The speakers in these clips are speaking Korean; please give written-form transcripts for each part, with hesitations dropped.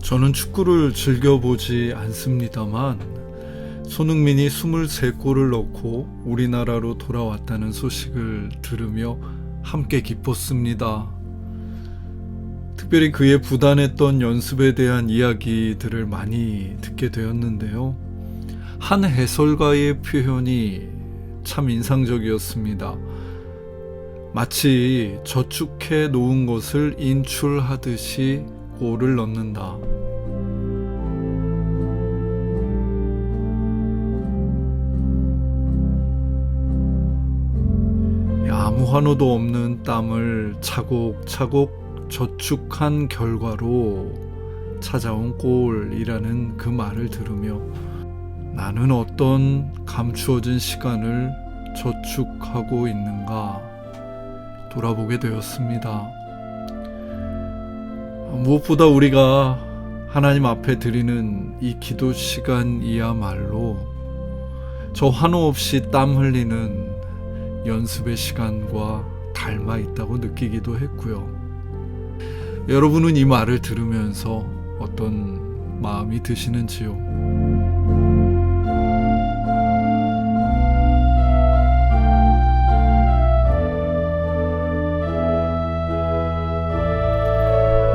저는 축구를 즐겨보지 않습니다만 손흥민이 23골을 넣고 우리나라로 돌아왔다는 소식을 들으며 함께 기뻤습니다. 특별히 그의 부단했던 연습에 대한 이야기들을 많이 듣게 되었는데요. 한 해설가의 표현이 참 인상적이었습니다. 마치 저축해 놓은 것을 인출하듯이 골을 넣는다. 아무 환호도 없는 땀을 차곡차곡 저축한 결과로 찾아온 골이라는 그 말을 들으며 나는 어떤 감추어진 시간을 저축하고 있는가 돌아보게 되었습니다. 무엇보다 우리가 하나님 앞에 드리는 이 기도 시간이야말로 저 환호 없이 땀 흘리는 연습의 시간과 닮아 있다고 느끼기도 했고요. 여러분은 이 말을 들으면서 어떤 마음이 드시는지요?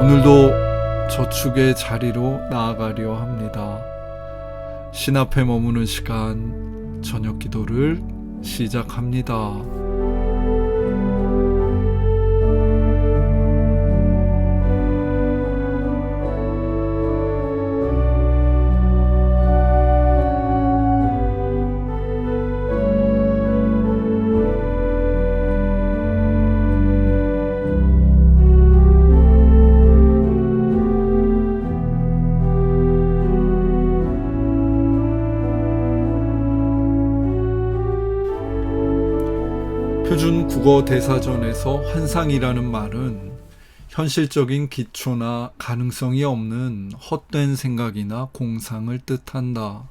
오늘도 저축의 자리로 나아가려 합니다. 신 앞에 머무는 시간, 저녁 기도를 시작합니다. 표준 국어 대사전에서 환상이라는 말은 현실적인 기초나 가능성이 없는 헛된 생각이나 공상을 뜻한다.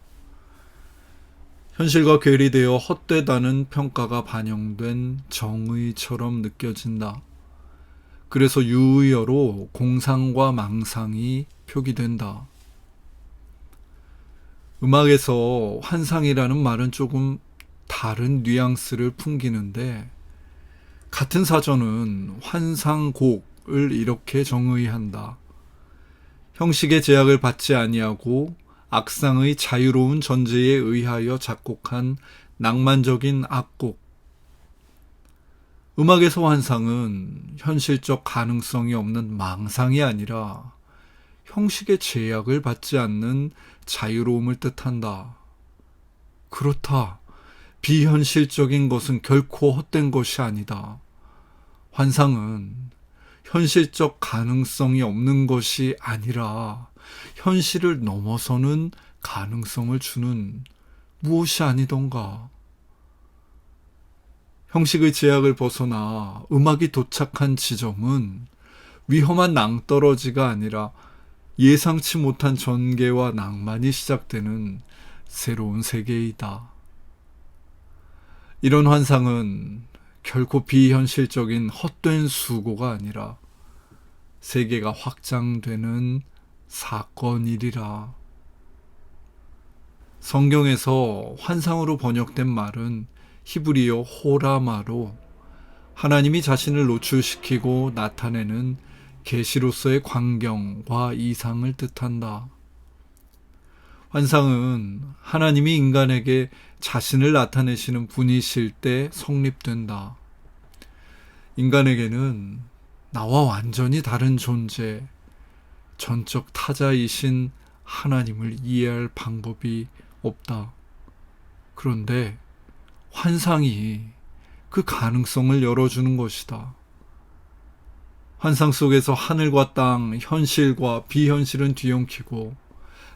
현실과 괴리되어 헛되다는 평가가 반영된 정의처럼 느껴진다. 그래서 유의어로 공상과 망상이 표기된다. 음악에서 환상이라는 말은 조금 다른 뉘앙스를 풍기는데 같은 사전은 환상곡을 이렇게 정의한다. 형식의 제약을 받지 아니하고 악상의 자유로운 전제에 의하여 작곡한 낭만적인 악곡. 음악에서 환상은 현실적 가능성이 없는 망상이 아니라 형식의 제약을 받지 않는 자유로움을 뜻한다. 그렇다. 비현실적인 것은 결코 헛된 것이 아니다. 환상은 현실적 가능성이 없는 것이 아니라 현실을 넘어서는 가능성을 주는 무엇이 아니던가. 형식의 제약을 벗어나 음악이 도착한 지점은 위험한 낭떠러지가 아니라 예상치 못한 전개와 낭만이 시작되는 새로운 세계이다. 이런 환상은 결코 비현실적인 헛된 수고가 아니라 세계가 확장되는 사건이리라. 성경에서 환상으로 번역된 말은 히브리어 호라마로 하나님이 자신을 노출시키고 나타내는 계시로서의 광경과 이상을 뜻한다. 환상은 하나님이 인간에게 자신을 나타내시는 분이실 때 성립된다. 인간에게는 나와 완전히 다른 존재, 전적 타자이신 하나님을 이해할 방법이 없다. 그런데 환상이 그 가능성을 열어주는 것이다. 환상 속에서 하늘과 땅, 현실과 비현실은 뒤엉키고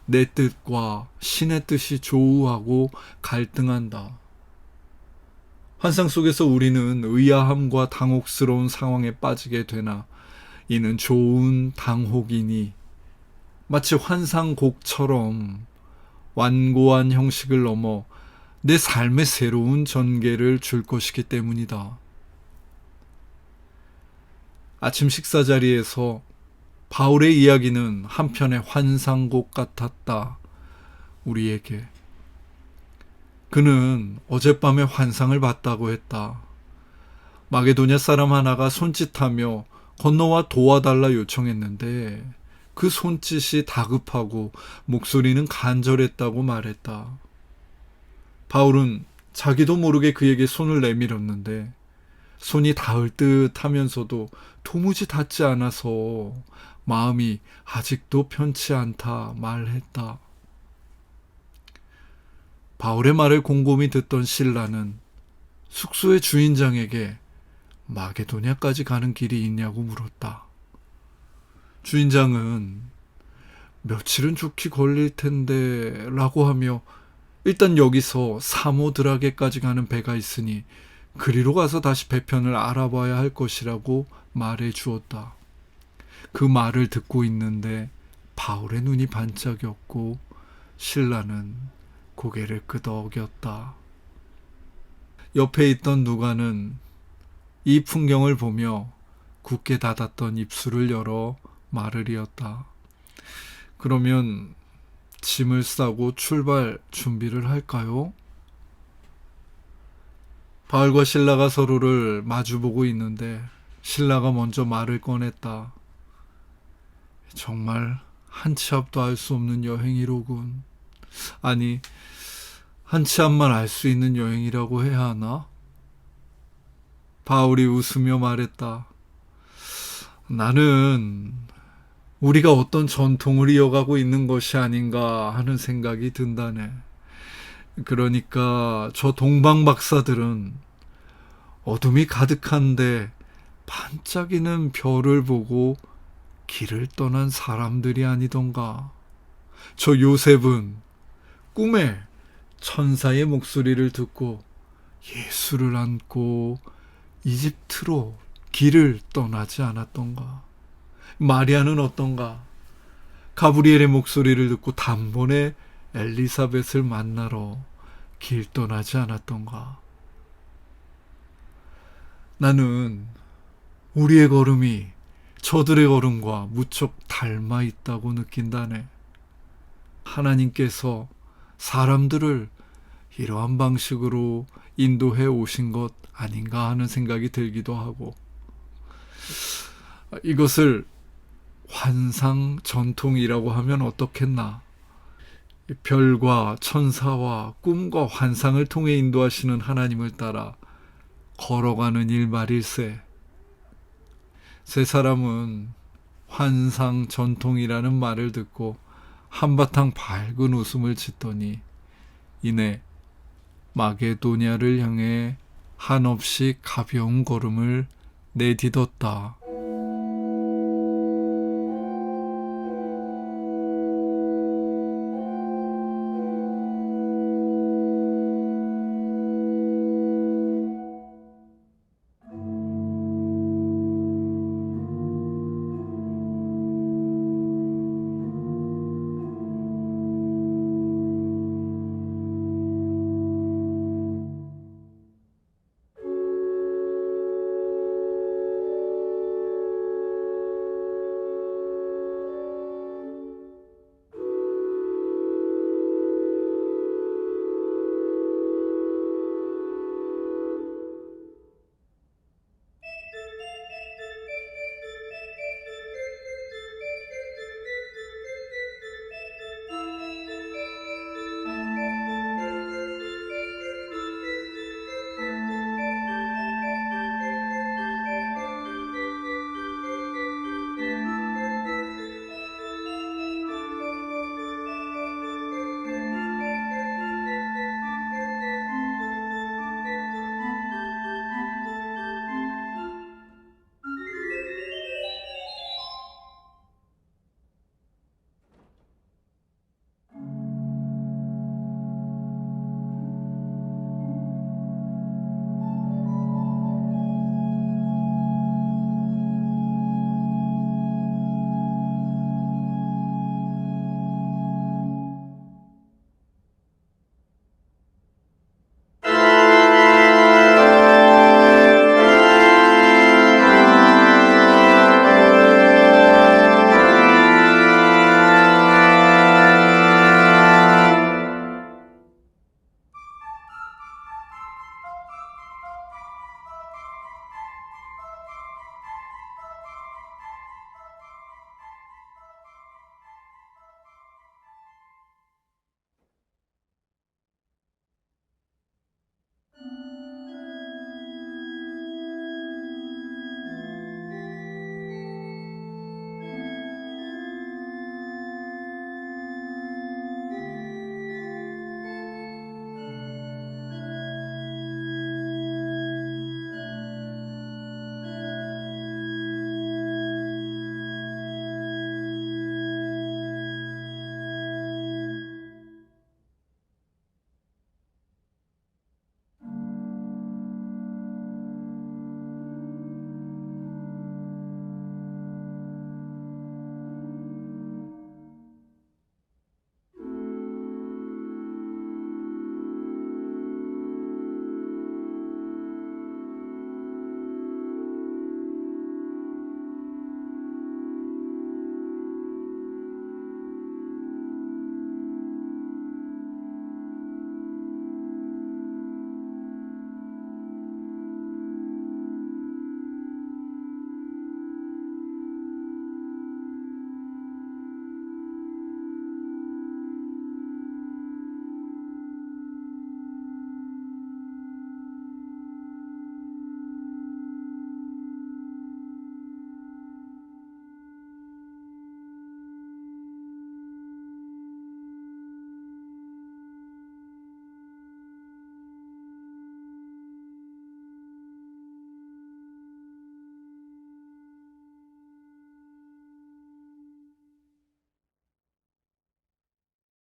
내 뜻과 신의 뜻이 조우하고 갈등한다. 환상 속에서 우리는 의아함과 당혹스러운 상황에 빠지게 되나 이는 좋은 당혹이니 마치 환상곡처럼 완고한 형식을 넘어 내 삶의 새로운 전개를 줄 것이기 때문이다. 아침 식사 자리에서 바울의 이야기는 한편의 환상곡 같았다. 우리에게. 그는 어젯밤에 환상을 봤다고 했다. 마게도냐 사람 하나가 손짓하며 건너와 도와달라 요청했는데 그 손짓이 다급하고 목소리는 간절했다고 말했다. 바울은 자기도 모르게 그에게 손을 내밀었는데 손이 닿을 듯 하면서도 도무지 닿지 않아서 마음이 아직도 편치 않다 말했다. 바울의 말을 곰곰이 듣던 실라는 숙소의 주인장에게 마게도냐까지 가는 길이 있냐고 물었다. 주인장은 며칠은 좋게 걸릴 텐데 라고 하며 일단 여기서 사모드라게까지 가는 배가 있으니 그리로 가서 다시 배편을 알아봐야 할 것이라고 말해 주었다. 그 말을 듣고 있는데 바울의 눈이 반짝였고 신라는 고개를 끄덕였다. 옆에 있던 누가는 이 풍경을 보며 굳게 닫았던 입술을 열어 말을 이었다. 그러면 짐을 싸고 출발 준비를 할까요? 바울과 신라가 서로를 마주보고 있는데 신라가 먼저 말을 꺼냈다. 정말 한 치 앞도 알 수 없는 여행이로군. 아니, 한 치 앞만 알 수 있는 여행이라고 해야 하나? 바울이 웃으며 말했다. 나는 우리가 어떤 전통을 이어가고 있는 것이 아닌가 하는 생각이 든다네. 그러니까 저 동방 박사들은 어둠이 가득한데 반짝이는 별을 보고 길을 떠난 사람들이 아니던가. 저 요셉은 꿈에 천사의 목소리를 듣고 예수를 안고 이집트로 길을 떠나지 않았던가. 마리아는 어떤가? 가브리엘의 목소리를 듣고 단번에 엘리사벳을 만나러 길 떠나지 않았던가. 나는 우리의 걸음이 저들의 걸음과 무척 닮아 있다고 느낀다네. 하나님께서 사람들을 이러한 방식으로 인도해 오신 것 아닌가 하는 생각이 들기도 하고, 이것을 환상 전통이라고 하면 어떻겠나. 별과 천사와 꿈과 환상을 통해 인도하시는 하나님을 따라 걸어가는 일말일세. 세 사람은 환상 전통이라는 말을 듣고 한바탕 밝은 웃음을 짓더니 이내 마게도냐를 향해 한없이 가벼운 걸음을 내딛었다.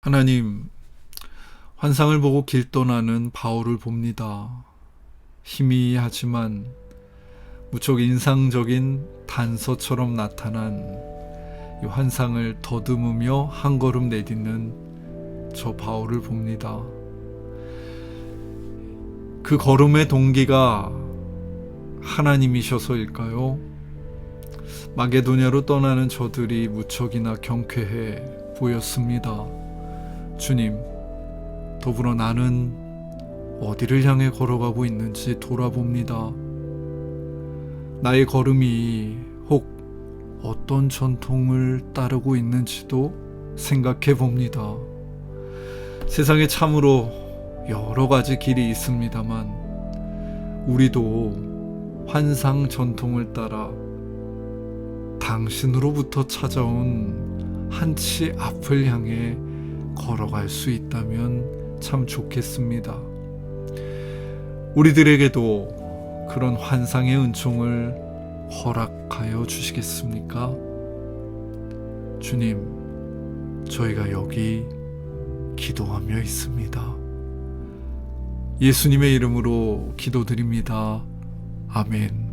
하나님, 환상을 보고 길 떠나는 바울을 봅니다. 희미하지만 무척 인상적인 단서처럼 나타난 이 환상을 더듬으며 한 걸음 내딛는 저 바울을 봅니다. 그 걸음의 동기가 하나님이셔서일까요? 마게도냐로 떠나는 저들이 무척이나 경쾌해 보였습니다. 주님, 더불어 나는 어디를 향해 걸어가고 있는지 돌아봅니다. 나의 걸음이 혹 어떤 전통을 따르고 있는지도 생각해 봅니다. 세상에 참으로 여러 가지 길이 있습니다만 우리도 환상 전통을 따라 당신으로부터 찾아온 한치 앞을 향해 걸어갈 수 있다면 참 좋겠습니다. 우리들에게도 그런 환상의 은총을 허락하여 주시겠습니까? 주님, 저희가 여기 기도하며 있습니다. 예수님의 이름으로 기도드립니다. 아멘.